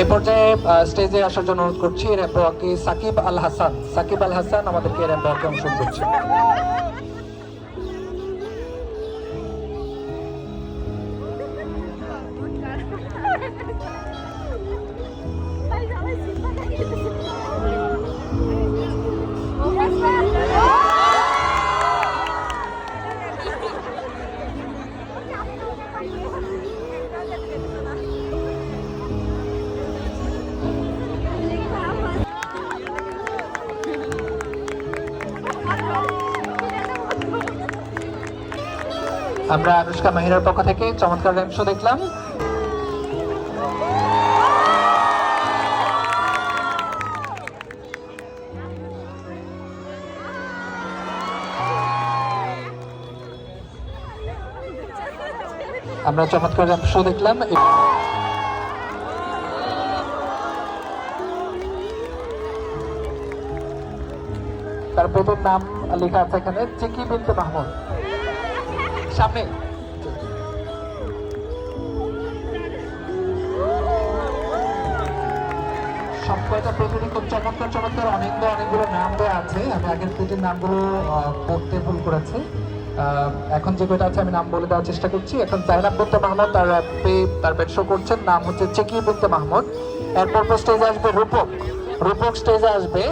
এ পর্যায়ে স্টেজে আসার জন্য অনুরোধ করছি র্যাম্পওয়াকে সাকিব আল হাসান। সাকিব আল হাসান আমাদেরকে র্যাম্পওয়াকে অংশগ্রহণ করছে। আমরা আনুষ্কা মাহিরার পক্ষ থেকে চমৎকার র্যাম্প শো দেখলাম। আমরা চমৎকার র্যাম্প শো দেখলাম। তার প্রথম নাম লেখা আছে এখানে চিকি বিনতে মাহমুদ। সামনে সবকয়টা প্রতিটি খুব চমৎকার চমৎকার অনেকগুলো নাম দেওয়া আছে। আমি আগের দুটির নামগুলো পড়তে ভুল করেছি। এখন যে কয়টা আছে আমি নাম বলে দেওয়ার চেষ্টা করছি। এখন জাইনাব বিনতে মাহমুদ তার ব্যাট শো করছেন, নাম হচ্ছে চিকি বিনতে মাহমুদ। এরপর স্টেজে আসবে রূপক। রূপক স্টেজে আসবে।